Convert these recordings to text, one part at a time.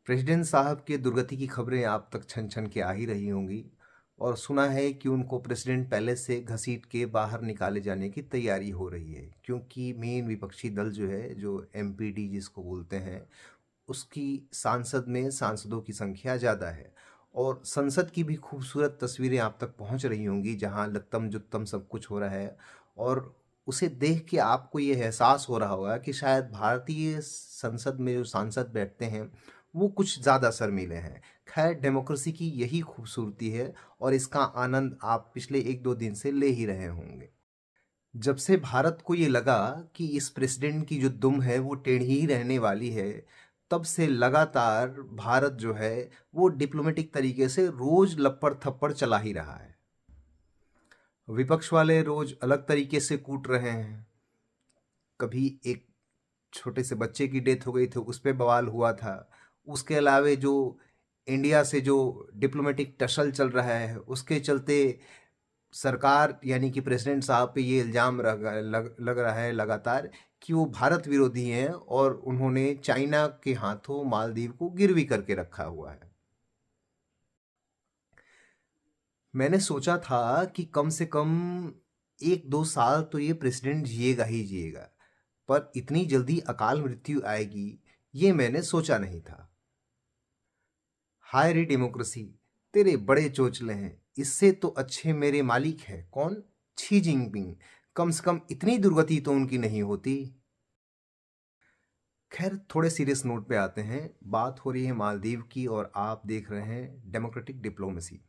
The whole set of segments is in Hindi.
प्रेसिडेंट साहब के दुर्गति की खबरें आप तक छन छन के आ ही रही होंगी और सुना है कि उनको प्रेसिडेंट पैलेस से घसीट के बाहर निकाले जाने की तैयारी हो रही है, क्योंकि मेन विपक्षी दल जो है, जो एमपीडी जिसको बोलते हैं, उसकी सांसद में सांसदों की संख्या ज़्यादा है। और संसद की भी खूबसूरत तस्वीरें आप तक पहुंच रही होंगी, जहां लत्तम जुत्तम सब कुछ हो रहा है। और उसे देख के आपको ये एहसास हो रहा होगा कि शायद भारतीय संसद में जो सांसद बैठते हैं वो कुछ ज़्यादा शर्मीले हैं। खैर, डेमोक्रेसी की यही खूबसूरती है और इसका आनंद आप पिछले एक दो दिन से ले ही रहे होंगे। जब से भारत को ये लगा कि इस प्रेसिडेंट की जो दुम है वो टेढ़ी ही रहने वाली है, तब से लगातार भारत जो है वो डिप्लोमेटिक तरीके से रोज लपड़ थप्पड़ चला ही रहा है। विपक्ष वाले रोज अलग तरीके से कूट रहे हैं। कभी एक छोटे से बच्चे की डेथ हो गई थी, उस पर बवाल हुआ था। उसके अलावे जो इंडिया से जो डिप्लोमेटिक टसल चल रहा है, उसके चलते सरकार यानी कि प्रेसिडेंट साहब पे ये इल्ज़ाम लग रहा है लगातार कि वो भारत विरोधी हैं और उन्होंने चाइना के हाथों मालदीव को गिरवी करके रखा हुआ है। मैंने सोचा था कि कम से कम एक दो साल तो ये प्रेसिडेंट जिएगा ही जिएगा, पर इतनी जल्दी अकाल मृत्यु आएगी ये मैंने सोचा नहीं था। हाय रे डेमोक्रेसी, तेरे बड़े चोचले हैं। इससे तो अच्छे मेरे मालिक हैं। कौन? Xi Jinping. कम से कम इतनी दुर्गति तो उनकी नहीं होती। खैर, थोड़े सीरियस नोट पे आते हैं। बात हो रही है मालदीव की और आप देख रहे हैं डेमोक्रेटिक डिप्लोमेसी।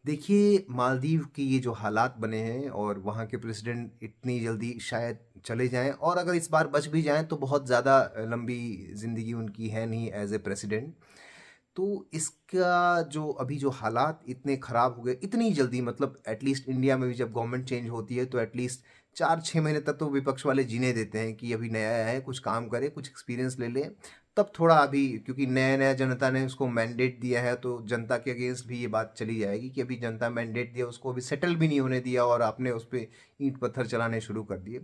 देखिए, मालदीव के ये जो हालात बने हैं और वहाँ के प्रेसिडेंट इतनी जल्दी शायद चले जाएं, और अगर इस बार बच भी जाएं तो बहुत ज़्यादा लंबी ज़िंदगी उनकी है नहीं एज ए प्रेसिडेंट। तो इसका जो अभी जो हालात इतने ख़राब हो गए इतनी जल्दी, मतलब एटलीस्ट इंडिया में भी जब गवर्नमेंट चेंज होती है तो एटलीस्ट 4-6 महीने तक तो विपक्ष वाले जीने देते हैं कि अभी नया आया है, कुछ काम करे, कुछ एक्सपीरियंस ले ले। तब थोड़ा अभी, क्योंकि नया नया जनता ने उसको मैंडेट दिया है, तो जनता के अगेंस्ट भी ये बात चली जाएगी कि अभी जनता मैंडेट दिया, उसको अभी सेटल भी नहीं होने दिया और आपने उस पर ईंट पत्थर चलाने शुरू कर दिए।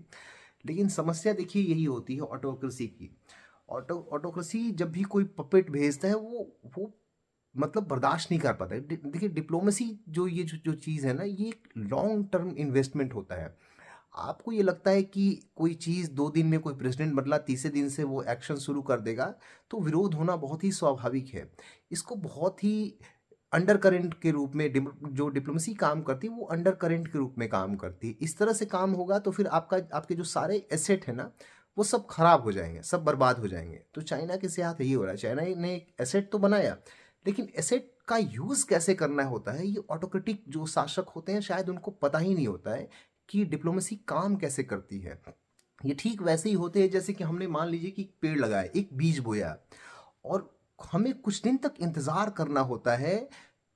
लेकिन समस्या देखिए यही होती है ऑटोक्रेसी की। ऑटोक्रेसी जब भी कोई पपेट भेजता है वो मतलब बर्दाश्त नहीं कर पाता है। देखिए, डिप्लोमेसी जो ये जो जो चीज़ है ना, ये एक लॉन्ग टर्म इन्वेस्टमेंट होता है। आपको ये लगता है कि कोई चीज़ 2 दिन में कोई प्रेसिडेंट बदला, तीसरे दिन से वो एक्शन शुरू कर देगा, तो विरोध होना बहुत ही स्वाभाविक है। इसको बहुत ही अंडर करेंट के रूप में जो डिप्लोमेसी काम करती है वो अंडर करेंट के रूप में काम करती है। इस तरह से काम होगा तो फिर आपके जो सारे एसेट है ना, वो सब खराब हो जाएंगे, सब बर्बाद हो जाएंगे। तो चाइना के साथ यही हो रहा है। चाइना ने एक एसेट तो बनाया, लेकिन एसेट का यूज़ कैसे करना होता है, ये ऑटोक्रेटिक जो शासक होते हैं शायद उनको पता ही नहीं होता है कि डिप्लोमेसी काम कैसे करती है। ये ठीक वैसे ही होते हैं जैसे कि हमने मान लीजिए कि एक पेड़ लगाया, एक बीज बोया, और हमें कुछ दिन तक इंतज़ार करना होता है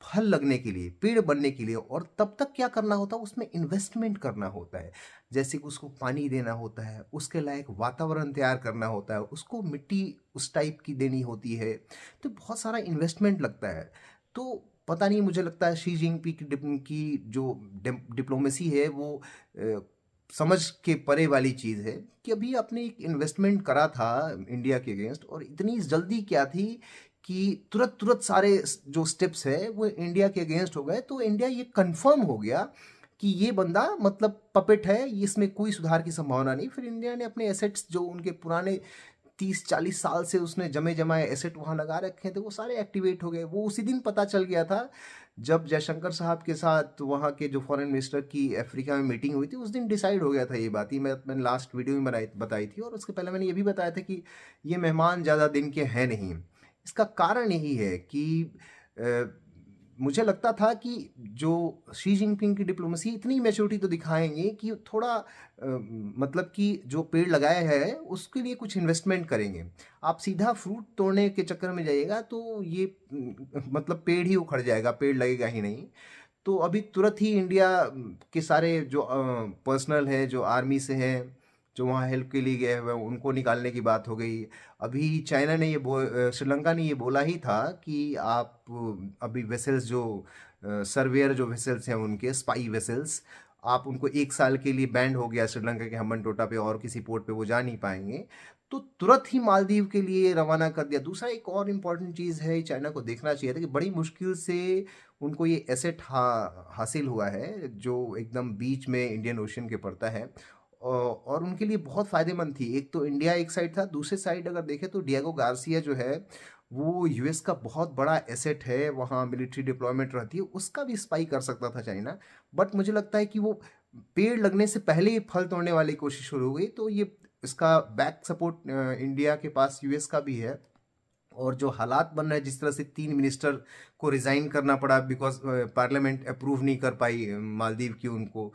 फल लगने के लिए, पेड़ बनने के लिए, और तब तक क्या करना होता है, उसमें इन्वेस्टमेंट करना होता है। जैसे कि उसको पानी देना होता है, उसके लायक वातावरण तैयार करना होता है, उसको मिट्टी उस टाइप की देनी होती है, तो बहुत सारा इन्वेस्टमेंट लगता है। तो पता नहीं, मुझे लगता है शी जिनपिंग की जो डिप्लोमेसी है वो समझ के परे वाली चीज़ है कि अभी आपने एक इन्वेस्टमेंट करा था इंडिया के अगेंस्ट, और इतनी जल्दी क्या थी कि तुरंत तुरंत सारे जो स्टेप्स है वो इंडिया के अगेंस्ट हो गए। तो इंडिया ये कंफर्म हो गया कि ये बंदा मतलब पपेट है, इसमें कोई सुधार की संभावना नहीं। फिर इंडिया ने अपने एसेट्स जो उनके पुराने 30-40 साल से उसने जमे जमाए एसेट वहाँ लगा रखे थे, वो सारे एक्टिवेट हो गए। वो उसी दिन पता चल गया था जब जयशंकर साहब के साथ वहाँ के जो फॉरेन मिनिस्टर की अफ्रीका में मीटिंग हुई थी, उस दिन डिसाइड हो गया था ये बात ही। मैंने लास्ट वीडियो में बताई थी, और उसके पहले मैंने ये भी बताया था कि ये मेहमान ज़्यादा दिन के हैं नहीं। इसका कारण यही है कि मुझे लगता था कि जो शी जिनपिंग की डिप्लोमेसी इतनी मैच्योरिटी तो दिखाएंगे कि थोड़ा मतलब कि जो पेड़ लगाए हैं उसके लिए कुछ इन्वेस्टमेंट करेंगे। आप सीधा फ्रूट तोड़ने के चक्कर में जाइएगा तो ये मतलब पेड़ ही उखड़ जाएगा, पेड़ लगेगा ही नहीं। तो अभी तुरंत ही इंडिया के सारे जो पर्सनल है, जो आर्मी से हैं, जो वहाँ हेल्प के लिए गए हुए हैं, उनको निकालने की बात हो गई। अभी चाइना ने श्रीलंका ने ये बोला ही था कि आप अभी वेसल्स जो सर्वेयर जो वेसल्स हैं, उनके स्पाई वेसल्स, आप उनको 1 साल के लिए बैंड हो गया श्रीलंका के हम्बन टोटा पे, और किसी पोर्ट पे वो जा नहीं पाएंगे। तो तुरंत ही मालदीव के लिए रवाना कर दिया। दूसरा एक और इम्पॉर्टेंट चीज़ है, चाइना को देखना चाहिए था कि बड़ी मुश्किल से उनको ये एसेट हासिल हुआ है जो एकदम बीच में इंडियन ओशन के पड़ता है, और उनके लिए बहुत फ़ायदेमंद थी। एक तो इंडिया एक साइड था, दूसरे साइड अगर देखें तो डिएगो गार्सिया जो है वो यूएस का बहुत बड़ा एसेट है, वहाँ मिलिट्री डिप्लॉयमेंट रहती है, उसका भी स्पाई कर सकता था चाइना। बट मुझे लगता है कि वो पेड़ लगने से पहले ही फल तोड़ने वाली कोशिश शुरू हो गई। तो ये इसका बैक सपोर्ट इंडिया के पास यूएस का भी है। और जो हालात बन रहे हैं, जिस तरह से 3 मिनिस्टर को रिज़ाइन करना पड़ा बिकॉज पार्लियामेंट अप्रूव नहीं कर पाई मालदीव की, उनको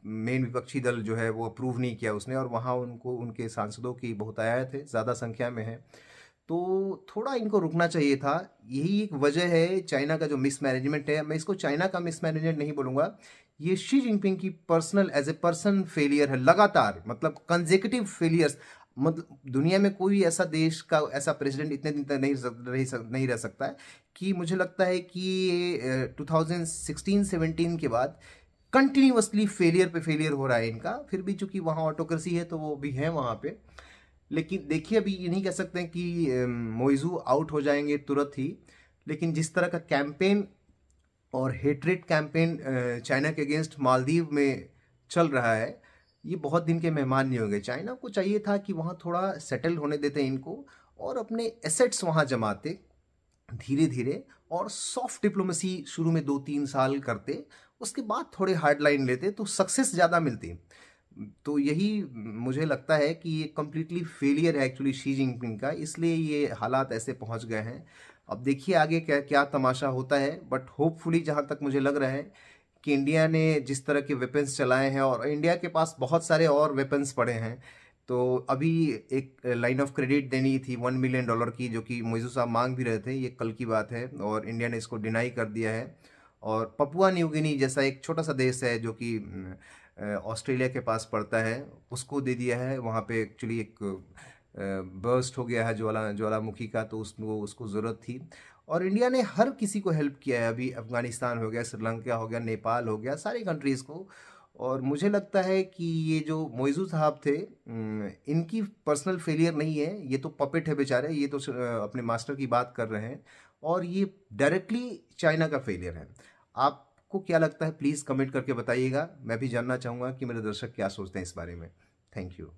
मेन विपक्षी दल जो है वो अप्रूव नहीं किया उसने, और वहाँ उनको उनके सांसदों की बहुत आयात है, ज़्यादा संख्या में है। तो थोड़ा इनको रुकना चाहिए था। यही एक वजह है चाइना का जो मिसमैनेजमेंट है। मैं इसको चाइना का मिसमैनेजमेंट नहीं बोलूँगा, ये शी जिनपिंग की personal as a person failure है, लगातार मतलब कंजेक्यूटिव फेलियर्स। मतलब दुनिया में कोई ऐसा देश का ऐसा प्रेसिडेंट इतने दिन तक नहीं रह सकता है, कि मुझे लगता है कि 2016-17 के बाद कंटिन्यूअसली फेलियर पे फेलियर हो रहा है इनका। फिर भी चूंकि वहाँ ऑटोक्रेसी है तो वो भी है वहाँ पे। लेकिन देखिए, अभी ये नहीं कह सकते हैं कि मोइजू आउट हो जाएंगे तुरंत ही, लेकिन जिस तरह का कैंपेन और हेट्रेट कैंपेन चाइना के अगेंस्ट मालदीव में चल रहा है, ये बहुत दिन के मेहमान नहीं होंगे। चाइना को चाहिए था कि वहाँ थोड़ा सेटल होने देते इनको, और अपने एसेट्स वहाँ जमाते धीरे धीरे, और सॉफ्ट डिप्लोमेसी शुरू में 2-3 साल करते, उसके बाद थोड़े हार्ड लाइन लेते तो सक्सेस ज़्यादा मिलती। तो यही मुझे लगता है कि ये कम्प्लीटली फेलियर है एक्चुअली शी जिनपिंग का, इसलिए ये हालात ऐसे पहुंच गए हैं। अब देखिए आगे क्या क्या तमाशा होता है, बट होपफुली जहां तक मुझे लग रहा है कि इंडिया ने जिस तरह के वेपन्स चलाए हैं, और इंडिया के पास बहुत सारे और वेपन्स पड़े हैं, तो अभी एक लाइन ऑफ क्रेडिट देनी थी $1 मिलियन की, जो कि मोइजू साहब मांग भी रहे थे, ये कल की बात है, और इंडिया ने इसको डिनाई कर दिया है। और पपुआ न्यू गिनी जैसा एक छोटा सा देश है जो कि ऑस्ट्रेलिया के पास पड़ता है, उसको दे दिया है। वहाँ पे एक्चुअली एक बर्स्ट हो गया है ज्वालामुखी का, तो उसको ज़रूरत थी, और इंडिया ने हर किसी को हेल्प किया है। अभी अफगानिस्तान हो गया, श्रीलंका हो गया, नेपाल हो गया, सारी कंट्रीज़ को। और मुझे लगता है कि ये जो मोइजू साहब थे, इनकी पर्सनल फेलियर नहीं है, ये तो पपेट है बेचारे, ये तो अपने मास्टर की बात कर रहे हैं, और ये डायरेक्टली चाइना का फेलियर है। आपको क्या लगता है, प्लीज़ कमेंट करके बताइएगा। मैं भी जानना चाहूँगा कि मेरे दर्शक क्या सोचते हैं इस बारे में। Thank you.